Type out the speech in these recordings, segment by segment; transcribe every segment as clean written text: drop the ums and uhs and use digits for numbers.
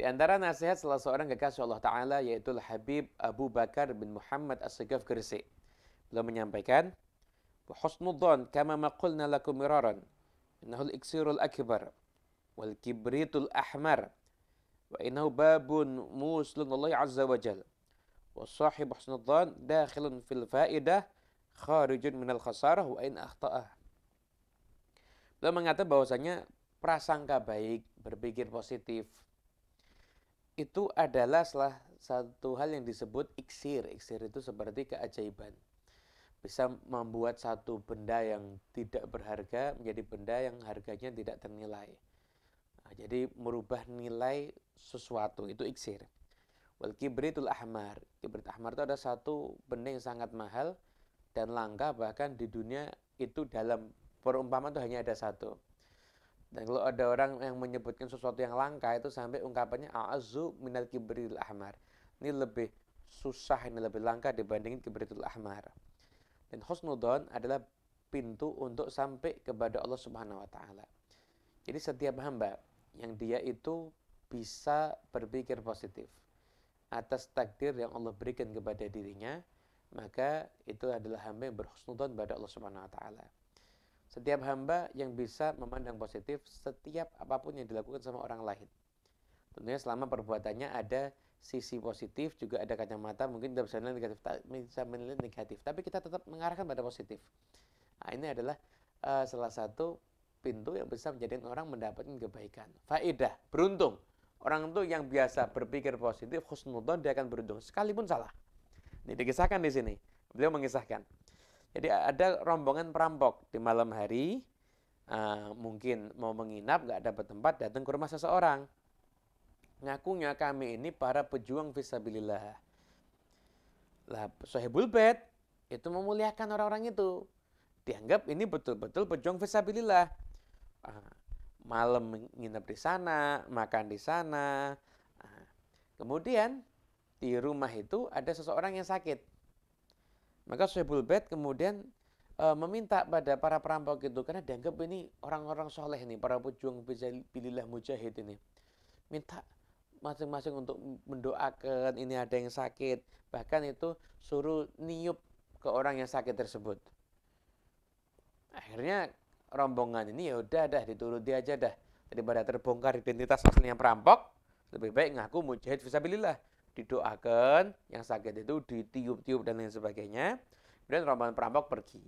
Di antara nasihat salah seorang kekasih Allah Ta'ala yaitu Habib Abu Bakar bin Muhammad As-Segaf Gresik. Beliau menyampaikan, husnudzan kama maqulna lakum miraran, innahul iksirul akbar wal kibritul ahmar wa innahu babun muslun Allah Azza wa Jal. Wa sahib husnudzan dakhilun fil faidah kharijun minal khasarah wa in akhta'ah. Beliau mengatakan bahwasanya prasangka baik, berpikir positif, itu adalah salah satu hal yang disebut iksir. Iksir itu seperti keajaiban. Bisa membuat satu benda yang tidak berharga menjadi benda yang harganya tidak ternilai. Nah, jadi merubah nilai sesuatu, itu iksir. Wal kibritul ahmar. Kibrit ahmar itu ada satu benda yang sangat mahal dan langka, bahkan di dunia itu dalam perumpamaan itu hanya ada satu. Dan kalau ada orang yang menyebutkan sesuatu yang langka itu sampai ungkapannya a'azzu minal kibril ahmar. Ini lebih susah, ini lebih langka dibandingin kibritul ahmar. Dan husnudzon adalah pintu untuk sampai kepada Allah Subhanahu wa taala. Jadi setiap hamba yang dia itu bisa berpikir positif atas takdir yang Allah berikan kepada dirinya, maka itu adalah hamba yang berhusnudzon kepada Allah Subhanahu wa taala. Setiap hamba yang bisa memandang positif setiap apapun yang dilakukan sama orang lain. Tentunya selama perbuatannya ada sisi positif, juga ada kacamata, mungkin kita bisa menilai negatif, tapi kita tetap mengarahkan pada positif. Nah, ini adalah salah satu pintu yang bisa menjadikan orang mendapatkan kebaikan. Faedah, beruntung. Orang itu yang biasa berpikir positif, husnudzon, dia akan beruntung sekalipun salah. Ini dikisahkan di sini. Beliau mengisahkan. Jadi ada rombongan perampok di malam hari, mungkin mau menginap, gak dapat tempat, datang ke rumah seseorang. Ngakunya kami ini para pejuang fisabilillah. Lah, Sohibul Bait itu memuliakan orang-orang itu. Dianggap ini betul-betul pejuang fisabilillah. Malam menginap di sana, makan di sana. Kemudian di rumah itu ada seseorang yang sakit. Maka Sohibul Bait kemudian meminta pada para perampok itu, karena dianggap ini orang-orang soleh ini, para pejuang fisabilillah mujahid ini, minta masing-masing untuk mendoakan, ini ada yang sakit, bahkan itu suruh niup ke orang yang sakit tersebut. Akhirnya rombongan ini ya udah dah dituruti aja dah, daripada terbongkar identitas aslinya perampok, lebih baik ngaku mujahid fisabilillah, didoakan, yang sakit itu ditiup-tiup dan lain sebagainya. Kemudian rombongan perampok pergi.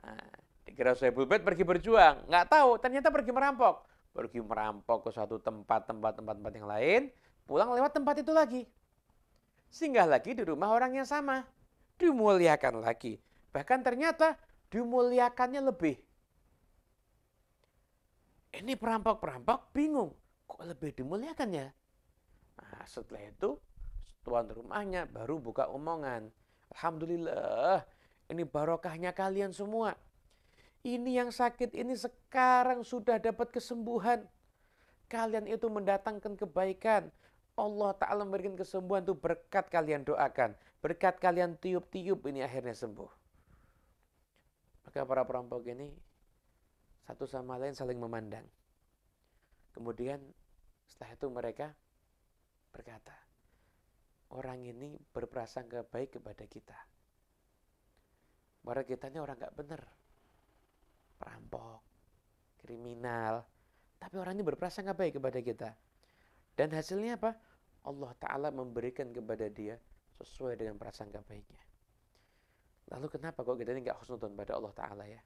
Nah, dikira Sohibul Bait pergi berjuang, nggak tahu ternyata pergi merampok. Pergi merampok ke suatu tempat yang lain, pulang lewat tempat itu lagi. Singgah lagi di rumah orang yang sama, dimuliakan lagi. Bahkan ternyata dimuliakannya lebih. Ini perampok-perampok bingung, kok lebih dimuliakan ya? Nah, setelah itu tuan rumahnya baru buka omongan. Alhamdulillah, ini barokahnya kalian semua. Ini yang sakit ini sekarang sudah dapat kesembuhan. Kalian itu mendatangkan kebaikan. Allah Ta'ala memberikan kesembuhan itu berkat kalian doakan. Berkat kalian tiup-tiup ini akhirnya sembuh. Maka para perampok ini satu sama lain saling memandang. Kemudian setelah itu mereka berkata, orang ini berprasangka baik kepada kita. Bahwa kita ini orang gak benar, perampok, kriminal, tapi orang ini berprasangka baik kepada kita. Dan hasilnya apa? Allah Ta'ala memberikan kepada dia sesuai dengan prasangka baiknya. Lalu kenapa kok kita ini gak husnudzon pada Allah Ta'ala ya?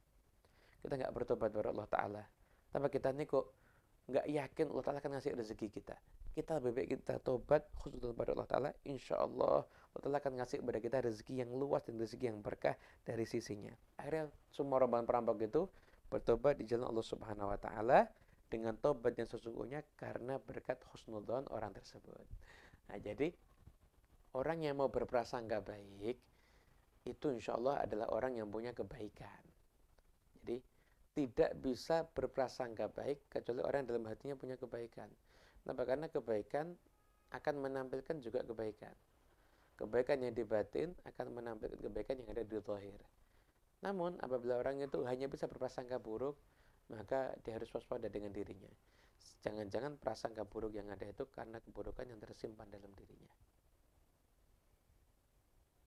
Kita gak bertobat pada Allah Ta'ala. Tapi kita ini kok gak yakin Allah Ta'ala akan ngasih rezeki kita. Kita lebih baik kita tobat husnudzon pada Allah Ta'ala. Insya Allah Allah Ta'ala akan ngasih kepada kita rezeki yang luas dan rezeki yang berkah dari sisinya. Akhirnya semua rombongan perampok itu bertobat di jalan Allah Subhanahu Wa Ta'ala dengan tobat yang sesungguhnya karena berkat husnudzon orang tersebut. Nah, jadi orang yang mau berprasangka baik itu insya Allah adalah orang yang punya kebaikan. Jadi tidak bisa berprasangka baik kecuali orang yang dalam hatinya punya kebaikan. Kenapa? Karena kebaikan akan menampilkan juga kebaikan. Kebaikan yang di batin akan menampilkan kebaikan yang ada di zahir. Namun apabila orang itu hanya bisa berprasangka buruk, maka dia harus waspada dengan dirinya. Jangan-jangan prasangka buruk yang ada itu karena keburukan yang tersimpan dalam diri.